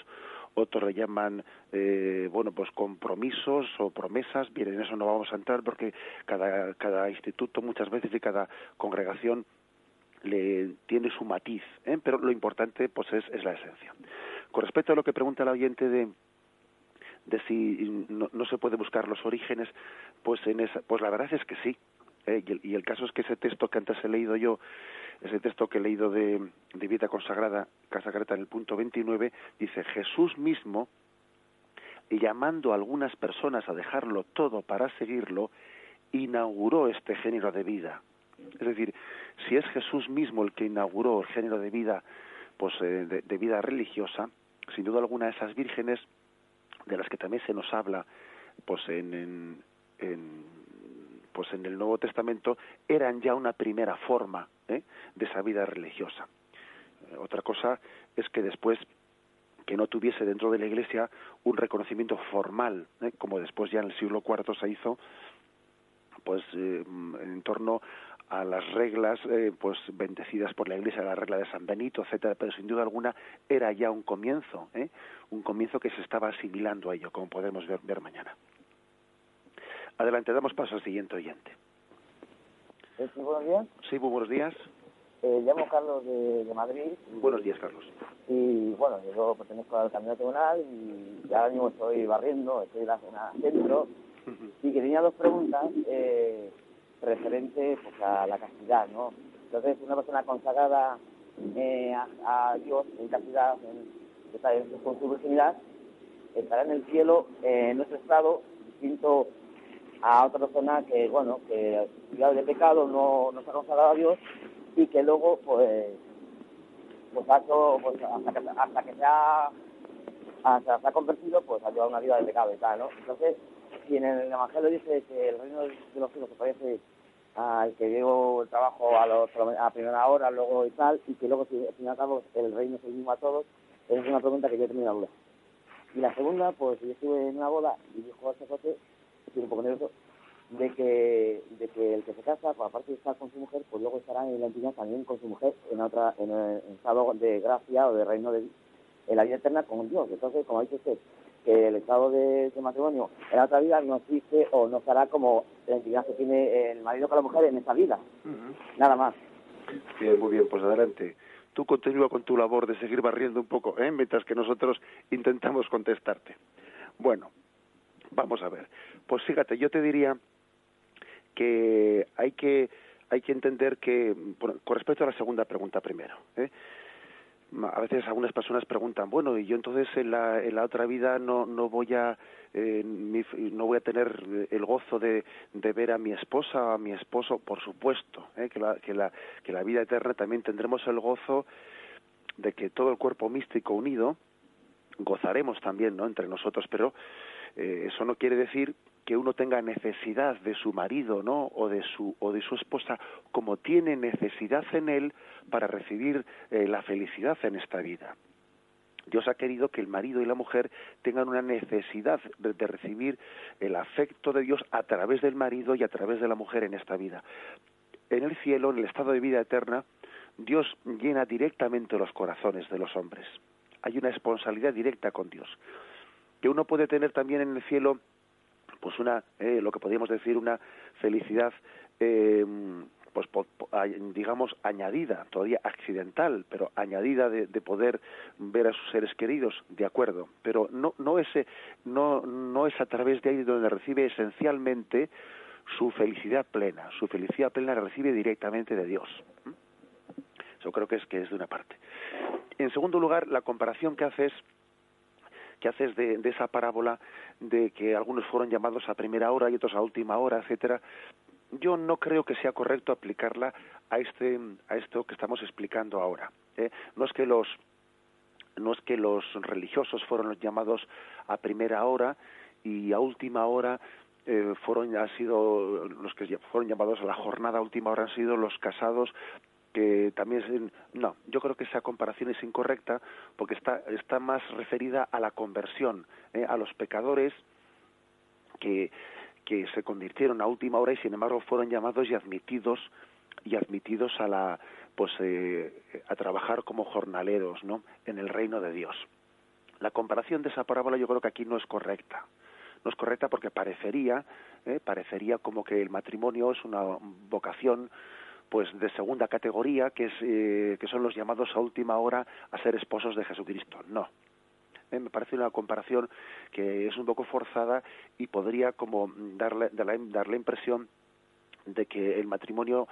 Speaker 1: otros le llaman pues compromisos o promesas. Bien, en eso no vamos a entrar porque cada instituto muchas veces y cada congregación le tiene su matiz, pero lo importante pues es la esencia. Con respecto a lo que pregunta el oyente de si no se puede buscar los orígenes, pues la verdad es que sí. Y el caso es que ese texto que antes he leído yo, ese texto que he leído de vida consagrada, Casa Creta, en el punto 29, dice: Jesús mismo, llamando a algunas personas a dejarlo todo para seguirlo, inauguró este género de vida. Es decir, si es Jesús mismo el que inauguró el género de vida, pues de vida religiosa, sin duda alguna esas vírgenes de las que también se nos habla, pues en el Nuevo Testamento, eran ya una primera forma de esa vida religiosa. Otra cosa es que después que no tuviese dentro de la Iglesia un reconocimiento formal, como después ya en el siglo IV se hizo, pues en torno a las reglas pues bendecidas por la Iglesia, la regla de San Benito, etcétera, pero sin duda alguna era ya un comienzo que se estaba asimilando a ello, como podemos ver mañana. Adelante, damos paso al siguiente oyente.
Speaker 3: Sí, buenos días.
Speaker 1: Sí, muy buenos días.
Speaker 3: Llamo Carlos de Madrid.
Speaker 1: Buenos días, Carlos.
Speaker 3: Y bueno, yo pertenezco al Camino Tribunal y ahora mismo estoy barriendo, estoy en la zona centro, y que tenía 2 preguntas referentes pues, a la castidad, ¿no? Entonces, una persona consagrada a Dios en castidad, con su virginidad, estará en el cielo en nuestro estado distinto a otra persona que, bueno, que ya de pecado no se ha consagrado a Dios y que luego, pues ha hecho, pues hasta que se ha convertido, pues ha llevado una vida de pecado y tal, ¿no? Entonces, si en el Evangelio dice que el reino de los cielos se parece al que dio el trabajo a primera hora, luego y tal, y que luego, si al fin y al cabo, el reino es el mismo a todos, es una pregunta que yo tengo una duda. Y la segunda, pues yo estuve en una boda y dijo al sacerdote, estoy un poco nervioso, de que el que se casa, pues, aparte de estar con su mujer, pues luego estará en la intimidad también con su mujer en el estado de gracia o de reino en la vida eterna con Dios. Entonces, como ha dicho usted, que el estado de matrimonio en la otra vida no existe o no estará como la intimidad que tiene el marido con la mujer en esta vida. Nada más.
Speaker 1: Bien, muy bien, pues adelante. tú continúa con tu labor de seguir barriendo un poco, mientras que nosotros intentamos contestarte. Bueno, vamos a ver. Pues fíjate, yo te diría que hay que entender que, con respecto a la segunda pregunta primero, a veces algunas personas preguntan, bueno, y yo entonces en la otra vida no voy a no voy a tener el gozo de ver a mi esposa o a mi esposo. Por supuesto, que la vida eterna también tendremos el gozo de que todo el cuerpo místico unido gozaremos también, ¿no?, entre nosotros, pero eso no quiere decir que uno tenga necesidad de su marido, ¿no?, o de su esposa, como tiene necesidad en él para recibir la felicidad en esta vida. Dios ha querido que el marido y la mujer tengan una necesidad de recibir el afecto de Dios a través del marido y a través de la mujer en esta vida. En el cielo, en el estado de vida eterna, Dios llena directamente los corazones de los hombres. Hay una responsabilidad directa con Dios. Que uno puede tener también en el cielo, pues lo que podríamos decir, una felicidad, pues digamos añadida, todavía accidental, pero añadida de poder ver a sus seres queridos, de acuerdo, pero no es a través de ahí donde recibe esencialmente su felicidad plena. Su felicidad plena la recibe directamente de Dios. Eso creo que es de una parte. En segundo lugar, la comparación que haces de esa parábola de que algunos fueron llamados a primera hora y otros a última hora, etcétera, yo no creo que sea correcto aplicarla a esto que estamos explicando ahora. No es que los religiosos fueron los llamados a primera hora y a última hora los que fueron llamados a la jornada a última hora han sido los casados, que también no, yo creo que esa comparación es incorrecta porque está más referida a la conversión, a los pecadores que se convirtieron a última hora y sin embargo fueron llamados y admitidos a trabajar como jornaleros, ¿no?, en el reino de Dios. La comparación de esa parábola yo creo que aquí no es correcta. No es correcta porque parecería como que el matrimonio es una vocación pues de segunda categoría, que son los llamados a última hora a ser esposos de Jesucristo. No. Me parece una comparación que es un poco forzada y podría como dar la impresión de que el matrimonio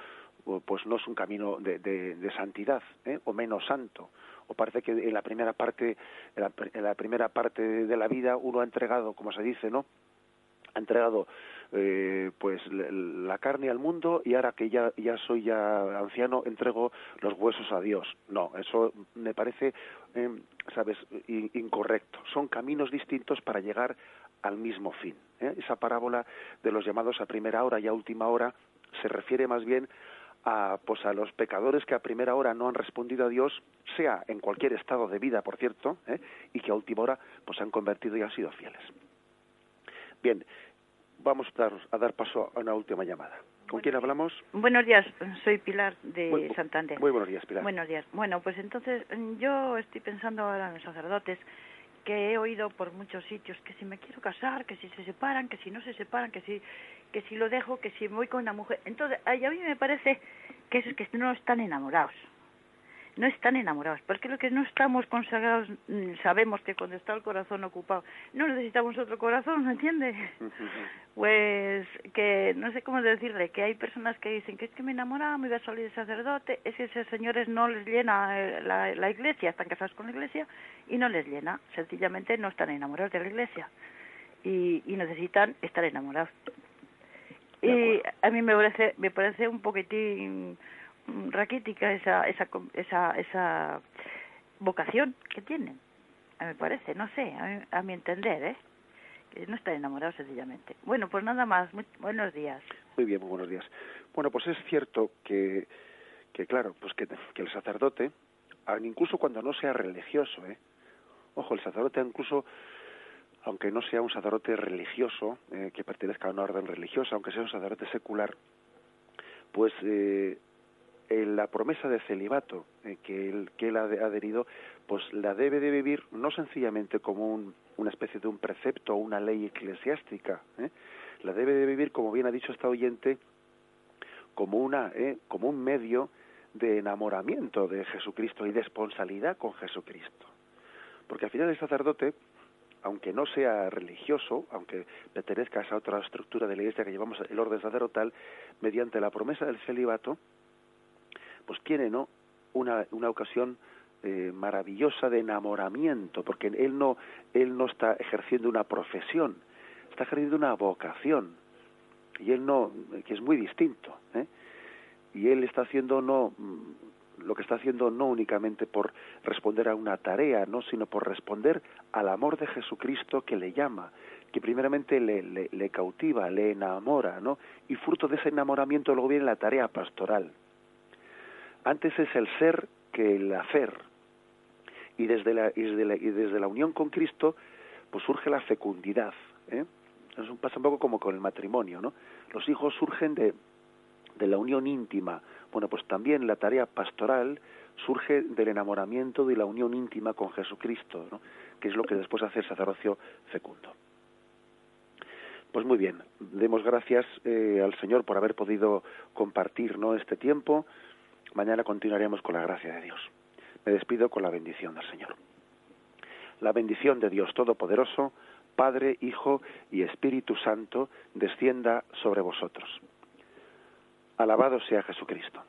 Speaker 1: pues no es un camino de santidad, o menos santo. O parece que en la primera parte de la vida uno ha entregado, como se dice, ¿no?, ha entregado pues la carne al mundo y ahora que ya soy anciano entrego los huesos a Dios. No, eso me parece incorrecto. Son caminos distintos para llegar al mismo fin. Esa parábola de los llamados a primera hora y a última hora se refiere más bien a los pecadores que a primera hora no han respondido a Dios, sea en cualquier estado de vida, por cierto, y que a última hora pues se han convertido y han sido fieles. Bien, vamos a dar paso a una última llamada. ¿Con quién hablamos?
Speaker 4: Buenos días, soy Pilar de Santander.
Speaker 1: Muy buenos días, Pilar.
Speaker 4: Buenos días. Bueno, pues entonces yo estoy pensando ahora en los sacerdotes, que he oído por muchos sitios que si me quiero casar, que si se separan, que si no se separan, que si lo dejo, que si voy con una mujer. Entonces, a mí me parece que no están enamorados. No están enamorados, porque lo que no estamos consagrados, sabemos que cuando está el corazón ocupado, no necesitamos otro corazón, ¿me entiende? Pues que no sé cómo decirle, que hay personas que dicen que es que me enamoraba, me iba a salir de sacerdote, es que esos señores no les llena la iglesia, están casados con la iglesia y no les llena, sencillamente no están enamorados de la iglesia y necesitan estar enamorados. Y a mí me parece un poquitín raquítica esa vocación que tienen, me parece, no sé, a mi entender, que no están enamorados sencillamente. Bueno, pues nada más, buenos días.
Speaker 1: Muy bien, muy buenos días. Bueno, pues es cierto que claro, pues que el sacerdote, incluso cuando no sea religioso, ojo, el sacerdote incluso, aunque no sea un sacerdote religioso, que pertenezca a una orden religiosa, aunque sea un sacerdote secular, pues la promesa de celibato que él ha adherido, pues la debe de vivir no sencillamente como una especie de un precepto o una ley eclesiástica, la debe de vivir, como bien ha dicho esta oyente, como un medio de enamoramiento de Jesucristo y de responsabilidad con Jesucristo. Porque al final el sacerdote, aunque no sea religioso, aunque pertenezca a esa otra estructura de la Iglesia que llevamos el orden sacerdotal, mediante la promesa del celibato, pues tiene, ¿no?, una ocasión maravillosa de enamoramiento, porque él no está ejerciendo una profesión, está ejerciendo una vocación, y él no, que es muy distinto, y él está haciendo lo que está haciendo no únicamente por responder a una tarea, no, sino por responder al amor de Jesucristo que le llama, que primeramente le cautiva, le enamora, ¿no? Y fruto de ese enamoramiento luego viene la tarea pastoral. Antes es el ser que el hacer, y desde la unión con Cristo pues surge la fecundidad, Eso pasa un poco como con el matrimonio, ¿no? Los hijos surgen de la unión íntima. Bueno, pues también la tarea pastoral surge del enamoramiento de la unión íntima con Jesucristo, ¿no?, que es lo que después hace el sacerdocio fecundo. Pues muy bien, demos gracias al Señor por haber podido compartir, ¿no?, este tiempo. Mañana continuaremos con la gracia de Dios. Me despido con la bendición del Señor. La bendición de Dios Todopoderoso, Padre, Hijo y Espíritu Santo, descienda sobre vosotros. Alabado sea Jesucristo.